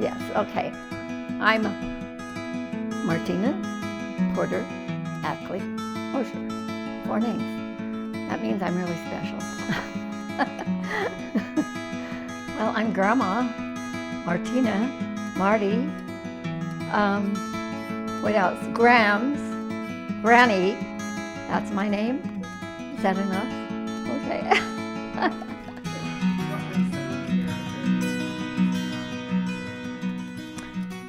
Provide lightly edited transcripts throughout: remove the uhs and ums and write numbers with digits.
Yes, okay. I'm Martina Porter Ackley Mosher. 4 names. That means I'm really special. Well, I'm Grandma, Martina, Marty, what else? Grams, Granny, that's my name. Is that enough? Okay.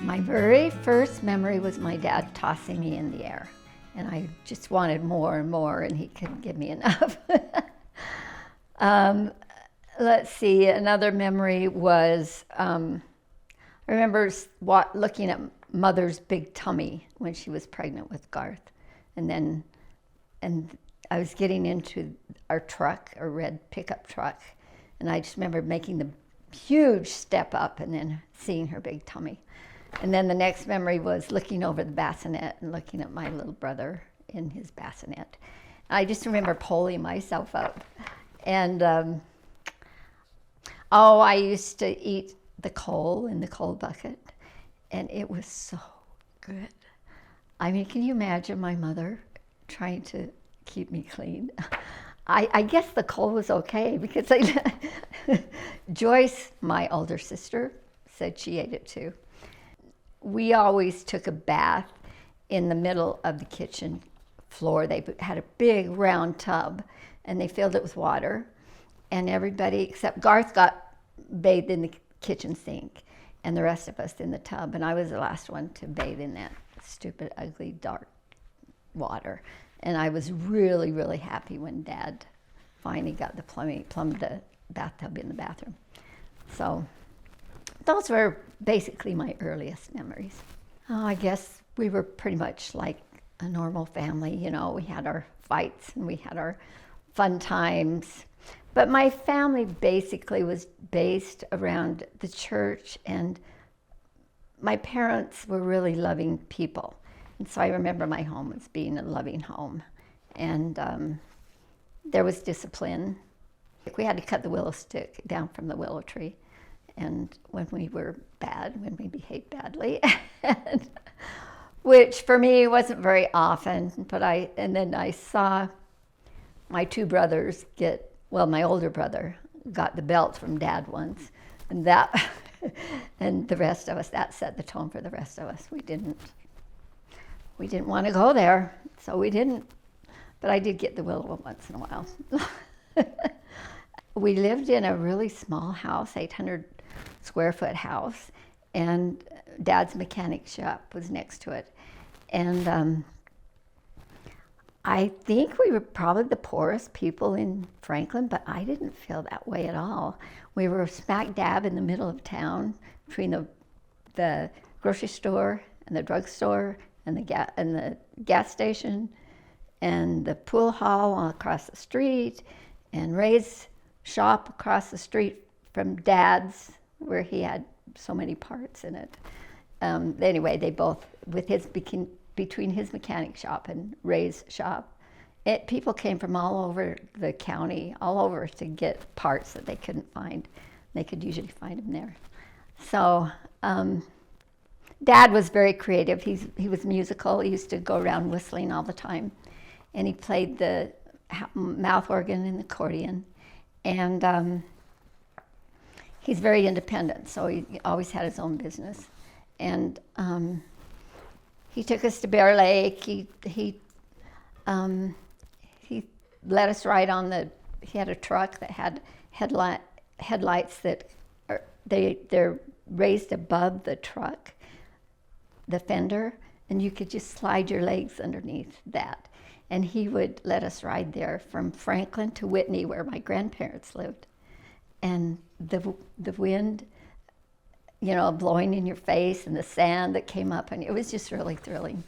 My very first memory was my dad tossing me in the air, and I just wanted more and more, and he couldn't give me enough. Let's see, another memory was, I remember looking at Mother's big tummy when she was pregnant with Garth, and I was getting into our truck, a red pickup truck, and I just remember making the huge step up and then seeing her big tummy. And then the next memory was looking over the bassinet and looking at my little brother in his bassinet. I just remember pulling myself up. And, I used to eat the coal in the coal bucket, and it was so good. I mean, can you imagine my mother trying to keep me clean? I guess the coal was okay because Joyce, my older sister, said she ate it too. We always took a bath in the middle of the kitchen floor. They had a big round tub, and they filled it with water. And everybody except Garth got bathed in the kitchen sink, and the rest of us in the tub. And I was the last one to bathe in that stupid, ugly, dark water. And I was really, really happy when Dad finally got the plumbed the bathtub in the bathroom. So those were basically my earliest memories. Oh, I guess we were pretty much like a normal family. You know, we had our fights and we had our fun times. But my family basically was based around the church, and my parents were really loving people. And so I remember my home as being a loving home. And there was discipline. We had to cut the willow stick down from the willow tree. And when we were bad, when we behaved badly, which for me wasn't very often, and then I saw my 2 brothers my older brother got the belt from Dad once, and that, and the rest of us, that set the tone for the rest of us. We didn't want to go there, so we didn't, but I did get the willow once in a while. We lived in a really small house, 800 square foot house, and Dad's mechanic shop was next to it. And I think we were probably the poorest people in Franklin, but I didn't feel that way at all. We were smack dab in the middle of town between the grocery store and the drugstore and the gas station and the pool hall across the street and Ray's shop across the street from Dad's, where he had so many parts in it. Anyway, they both, between his mechanic shop and Ray's shop, people came from all over the county, all over to get parts that they couldn't find. They could usually find them there. So Dad was very creative. He was musical. He used to go around whistling all the time. And he played the mouth organ and the accordion. And he's very independent, so he always had his own business. And he took us to Bear Lake. He let us ride on he had a truck that had headlights that they're raised above the truck, the fender, and you could just slide your legs underneath that. And he would let us ride there from Franklin to Whitney, where my grandparents lived. And the wind, blowing in your face, and the sand that came up, and it was just really thrilling.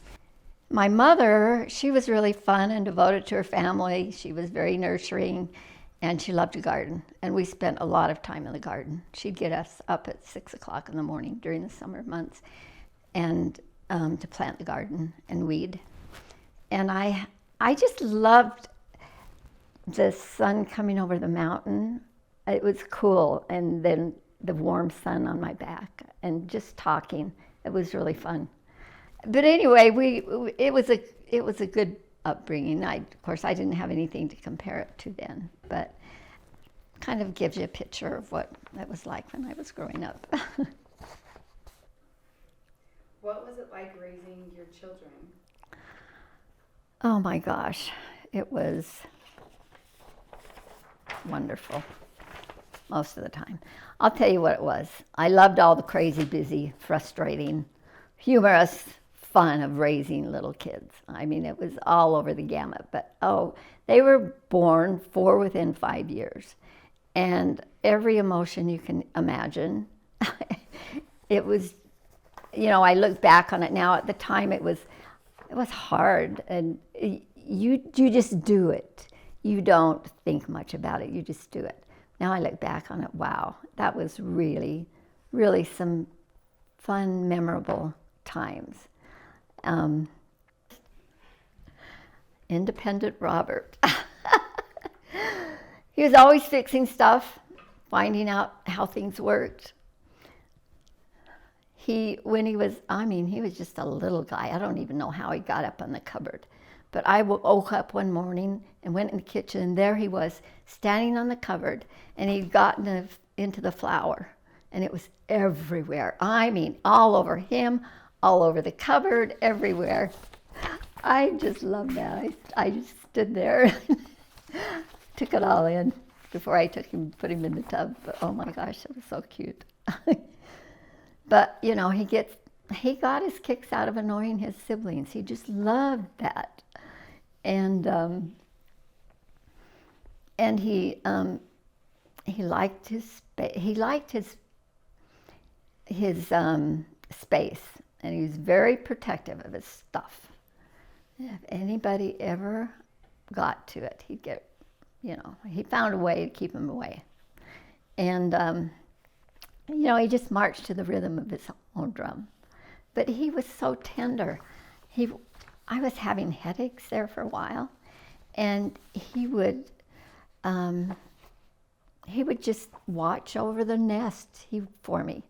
My mother, she was really fun and devoted to her family. She was very nurturing, and she loved to garden. And we spent a lot of time in the garden. She'd get us up at 6 o'clock in the morning during the summer months and to plant the garden and weed. And I just loved the sun coming over the mountain. It was cool. And then the warm sun on my back and just talking. It was really fun. But anyway, it was a good upbringing. Of course, I didn't have anything to compare it to then, but kind of gives you a picture of what it was like when I was growing up. What was it like raising your children? Oh my gosh, it was wonderful most of the time. I'll tell you what it was. I loved all the crazy, busy, frustrating, humorous fun of raising little kids. I mean, it was all over the gamut. But they were born 4 within 5 years, and every emotion you can imagine. It was, I look back on it now. At the time, it was hard, and you just do it. You don't think much about it. You just do it. Now I look back on it. Wow, that was really, really some fun, memorable times. Independent Robert. He was always fixing stuff, finding out how things worked. He was just a little guy. I don't even know how he got up on the cupboard. But I woke up one morning and went in the kitchen, and there he was, standing on the cupboard, and he'd gotten into the flour, and it was everywhere. I mean, all over him, all over the cupboard, everywhere. I just loved that. I just stood there, took it all in before I put him in the tub. But oh my gosh, it was so cute. But he got his kicks out of annoying his siblings. He just loved that, and he liked his space, and he was very protective of his stuff. If anybody ever got to it, he'd get, he found a way to keep him away. And, he just marched to the rhythm of his own drum. But he was so tender. I was having headaches there for a while, and he would just watch over the nest for me.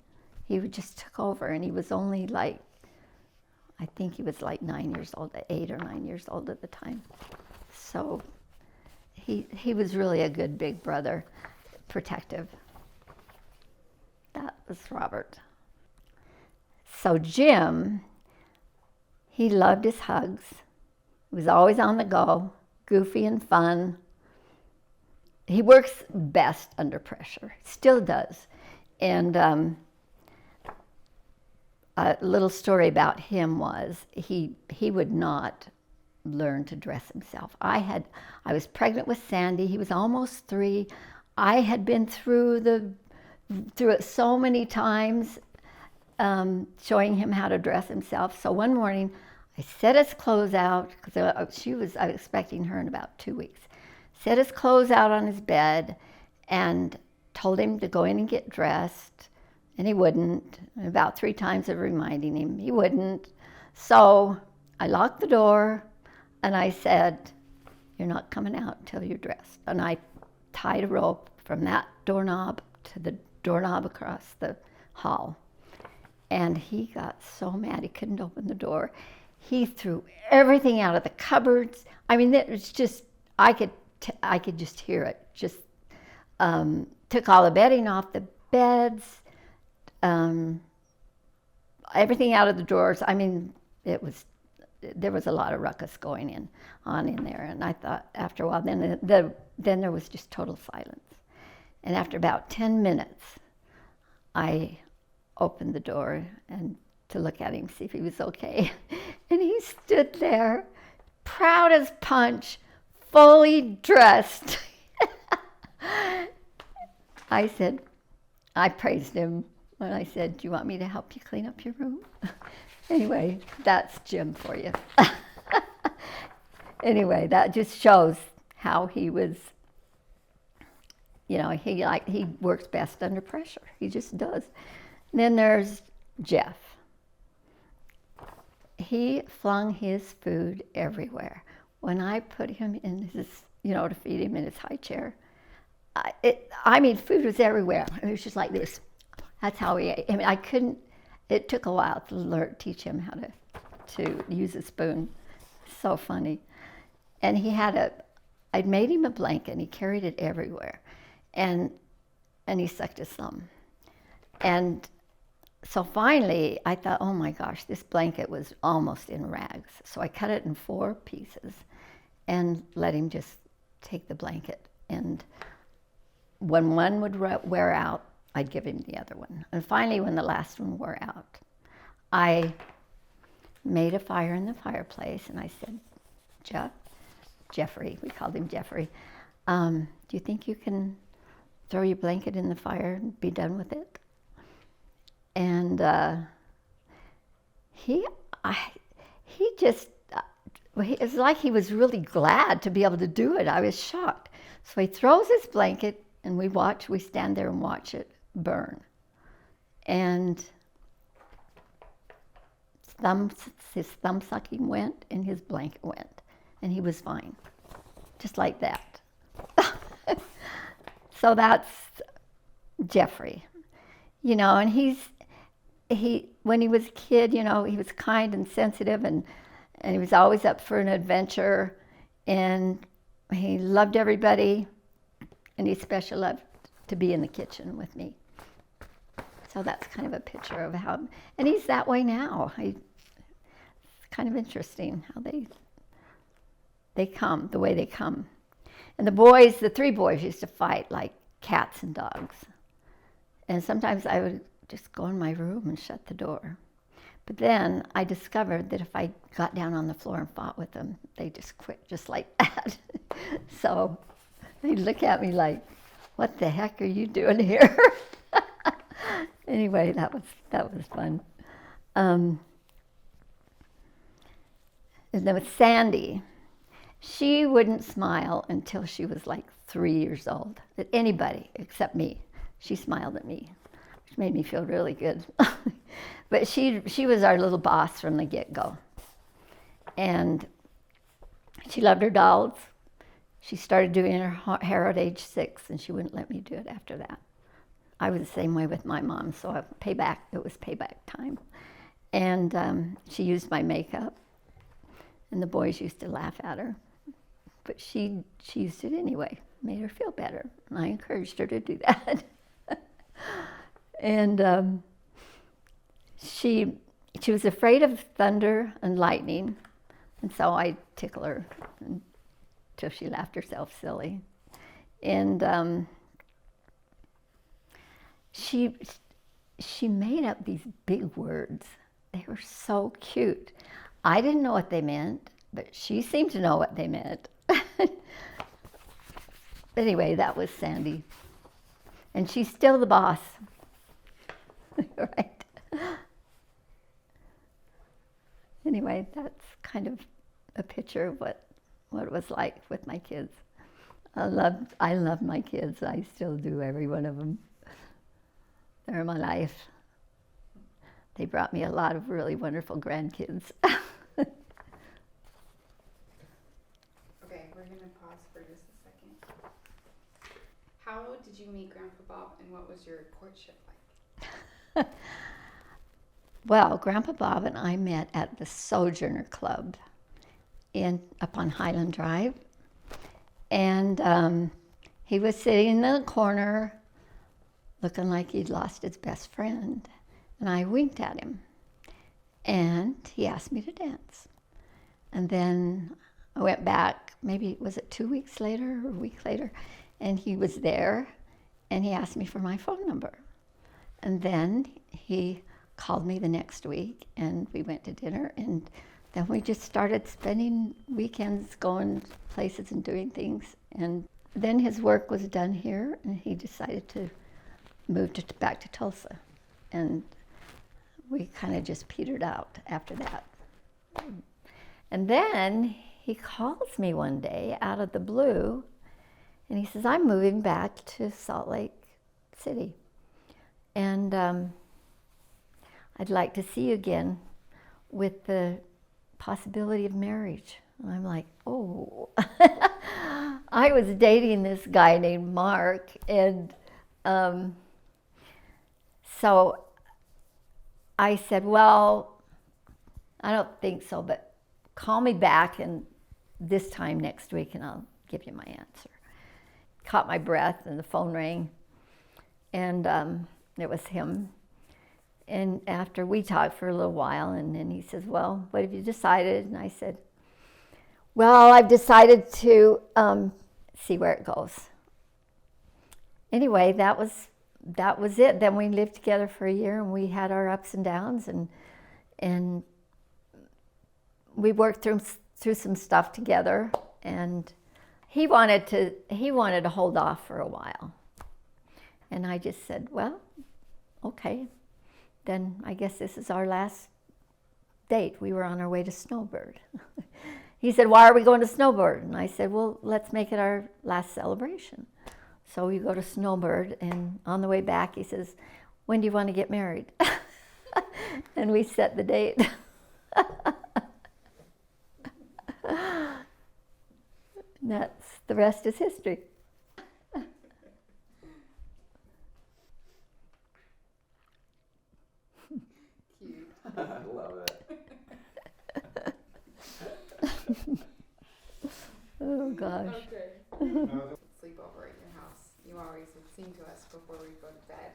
He would just took over, and he was only I think he was 9 years old, 8 or 9 years old at the time. So he was really a good big brother, protective. That was Robert. So Jim, he loved his hugs. He was always on the go, goofy and fun. He works best under pressure, still does. And a little story about him was he would not learn to dress himself. I was pregnant with Sandy. He was almost 3. I had been through it so many times, showing him how to dress himself. So one morning, I set his clothes out, because I was expecting her in about 2 weeks. Set his clothes out on his bed and told him to go in and get dressed, and he wouldn't. And about 3 times of reminding him, he wouldn't. So I locked the door, and I said, "You're not coming out until you're dressed." And I tied a rope from that doorknob to the doorknob across the hall. And he got so mad he couldn't open the door. He threw everything out of the cupboards. I mean, it was just, I could just hear it. Just took all the bedding off the beds, everything out of the drawers. I mean, there was a lot of ruckus going on in there. And I thought after a while, then there was just total silence. And after about 10 minutes, I opened the door and to look at him, see if he was okay. And he stood there, proud as punch, fully dressed. I praised him, and I said, "Do you want me to help you clean up your room?" Anyway, that's Jim for you. Anyway, that just shows how he was, he works best under pressure. He just does. And then there's Jeff. He flung his food everywhere. When I put him in his, to feed him in his high chair, food was everywhere. It was just like this, That's how he ate. I mean, I couldn't, it took a while to teach him how to use a spoon. So funny. And I'd made him a blanket and he carried it everywhere. And he sucked his thumb. And so finally I thought, oh my gosh, this blanket was almost in rags. So I cut it in 4 pieces and let him just take the blanket. And when one would wear out, I'd give him the other one. And finally, when the last one wore out, I made a fire in the fireplace and I said, Jeffrey, we called him Jeffrey, do you think you can throw your blanket in the fire and be done with it? And he just, it was like he was really glad to be able to do it. I was shocked. So he throws his blanket and we stand there and watch it burn. And his thumb sucking went and his blanket went. And he was fine, just like that. So that's Jeffrey. You know, and when he was a kid, you know, he was kind and sensitive and he was always up for an adventure and he loved everybody and he especially loved to be in the kitchen with me. So that's kind of a picture of how, and he's that way now. It's kind of interesting how they come, the way they come. And the 3 boys used to fight like cats and dogs. And sometimes I would just go in my room and shut the door. But then I discovered that if I got down on the floor and fought with them, they just quit just like that. So they'd look at me like, what the heck are you doing here? Anyway, that was fun. And then with Sandy, she wouldn't smile until she was like 3 years old. At anybody except me. She smiled at me, which made me feel really good. But she was our little boss from the get-go. And she loved her dolls. She started doing her hair at age 6, and she wouldn't let me do it after that. I was the same way with my mom, so it was payback time. And she used my makeup, and the boys used to laugh at her. But she used it anyway, made her feel better. And I encouraged her to do that. And she was afraid of thunder and lightning, and so I'd tickle her until she laughed herself silly. And she made up these big words. They were so cute. I didn't know what they meant, but she seemed to know what they meant. Anyway, that was Sandy. And she's still the boss. Right? Anyway, that's kind of a picture of what it was like with my kids. I love my kids. I still do, every one of them. They're my life. They brought me a lot of really wonderful grandkids. Okay, we're going to pause for just a second. How did you meet Grandpa Bob and what was your courtship like? Well, Grandpa Bob and I met at the Sojourner Club up on Highland Drive. And he was sitting in the corner looking like he'd lost his best friend. And I winked at him. And he asked me to dance. And then I went back, maybe, was it 2 weeks later or a week later? And he was there, and he asked me for my phone number. And then he called me the next week, and we went to dinner, and then we just started spending weekends going places and doing things. And then his work was done here, and he decided to move back to Tulsa. And we kind of just petered out after that. And then he calls me one day out of the blue, and he says, I'm moving back to Salt Lake City. And I'd like to see you again with the possibility of marriage. And I'm like, oh. I was dating this guy named Mark, and So I said, well, I don't think so, but call me back and this time next week and I'll give you my answer. Caught my breath and the phone rang, and it was him. And after we talked for a little while, and then he says, well, what have you decided? And I said, well, I've decided to see where it goes. Anyway, that was it. Then we lived together for a year, and we had our ups and downs, and we worked through some stuff together. And he wanted to hold off for a while, and I just said, well, okay, then I guess this is our last date. We were on our way to Snowbird. He said, why are we going to Snowbird? And I said, well, let's make it our last celebration. So we go to Snowbird, and on the way back, he says, when do you want to get married? And we set the date. And that's, the rest is history. Cute. I love it. Oh, gosh. Okay. Sleep over at your house. You always would sing to us before we go to bed.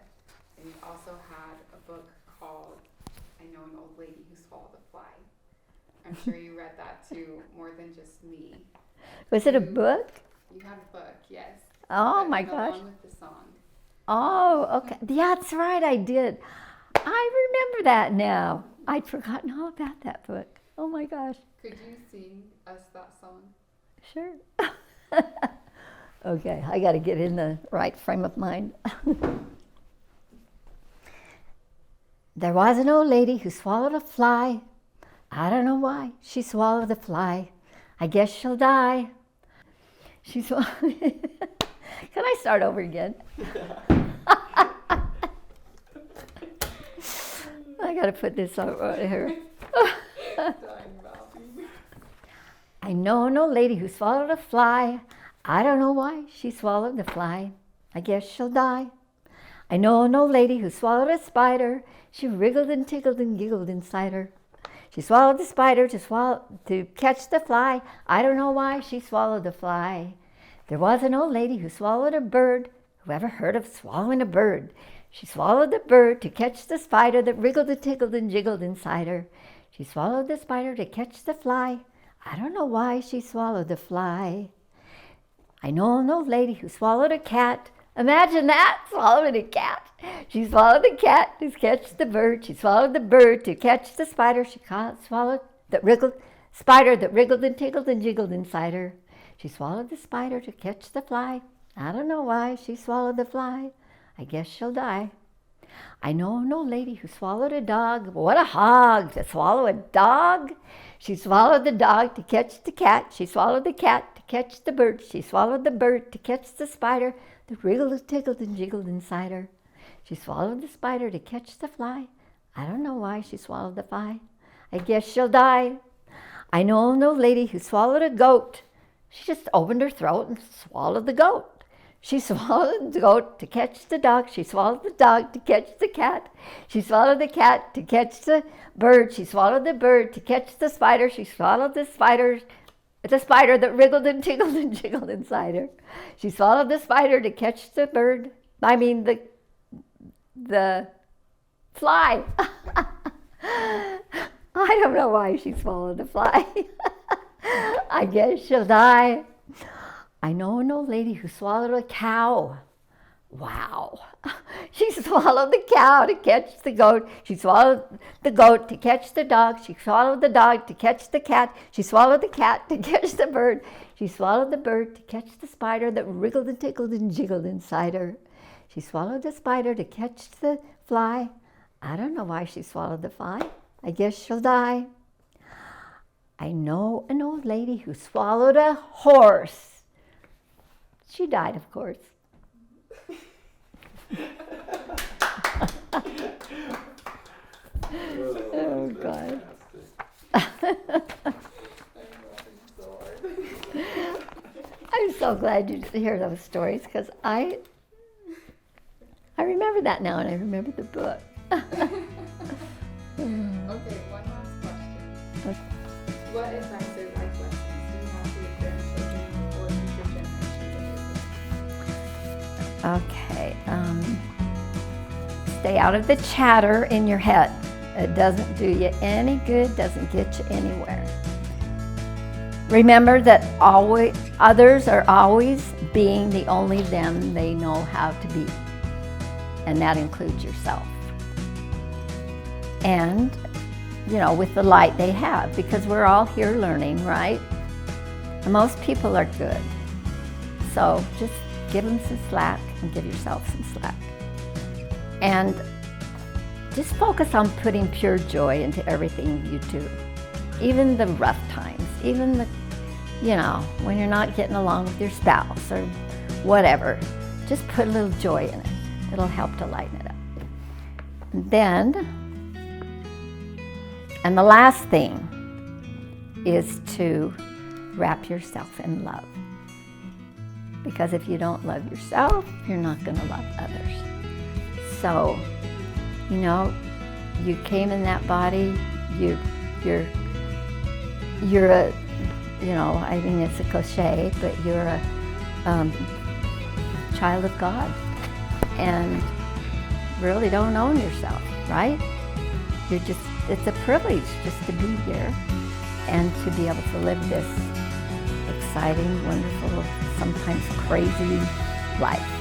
And you also had a book called I Know an Old Lady Who Swallowed a Fly. I'm sure you read that to more than just me. Was it a book? You had a book, yes. Oh, that my went gosh. along with the song. Oh, okay. Yeah, that's right, I did. I remember that now. I'd forgotten all about that book. Oh, my gosh. Could you sing us that song? Sure. Okay, I got to get in the right frame of mind. There was an old lady who swallowed a fly. I don't know why she swallowed the fly. I guess she'll die. She swallowed. Can I start over again? I got to put this on right here. I know an old lady who swallowed a fly. I don't know why she swallowed the fly. I guess she'll die. I know an old lady who swallowed a spider. She wriggled and tickled and giggled inside her. She swallowed the spider to catch the fly. I don't know why she swallowed the fly. There was an old lady who swallowed a bird. Who ever heard of swallowing a bird? She swallowed the bird to catch the spider that wriggled and tickled and jiggled inside her. She swallowed the spider to catch the fly. I don't know why she swallowed the fly. I know an old lady who swallowed a cat. Imagine that, swallowing a cat. She swallowed the cat to catch the bird. She swallowed the bird to catch the spider. She swallowed the spider that wriggled and tickled and jiggled inside her. She swallowed the spider to catch the fly. I don't know why she swallowed the fly. I guess she'll die. I know an old lady who swallowed a dog. What a hog to swallow a dog. She swallowed the dog to catch the cat. She swallowed the cat to catch the bird. She swallowed the bird to catch the spider that wriggled and tickled and jiggled inside her. She swallowed the spider to catch the fly. I don't know why she swallowed the fly. I guess she'll die. I know an old lady who swallowed a goat. She just opened her throat and swallowed the goat. She swallowed the goat to catch the dog. She swallowed the dog to catch the cat. She swallowed the cat to catch the bird. She swallowed the bird to catch the spider. She swallowed the spider that wriggled and tickled and jiggled inside her. She swallowed the spider to catch the bird. The fly. I don't know why she swallowed the fly. I guess she'll die. I know an old lady who swallowed a cow. Wow. She swallowed the cow to catch the goat. She swallowed the goat to catch the dog. She swallowed the dog to catch the cat. She swallowed the cat to catch the bird. She swallowed the bird to catch the spider that wriggled and tickled and jiggled inside her. She swallowed the spider to catch the fly. I don't know why she swallowed the fly. I guess she'll die. I know an old lady who swallowed a horse. She died, of course. Oh, God. I'm so glad you hear those stories because I I remember that now, and I remember the book. Okay, one last question. What advice or life lessons do you have for your grandchildren or future generations of your people? Okay, stay out of the chatter in your head. It doesn't do you any good, doesn't get you anywhere. Remember that others are always being the only them they know how to be, and that includes yourself. And, with the light they have, because we're all here learning, right? And most people are good. So just give them some slack and give yourself some slack. And just focus on putting pure joy into everything you do. Even the rough times, even the, when you're not getting along with your spouse or whatever, just put a little joy in it. It'll help to lighten it up. And the last thing is to wrap yourself in love. Because if you don't love yourself, you're not going to love others. So, you came in that body, you're a, it's a cliche, but you're a child of God, and really don't own yourself, right? It's a privilege just to be here and to be able to live this exciting, wonderful, sometimes crazy life.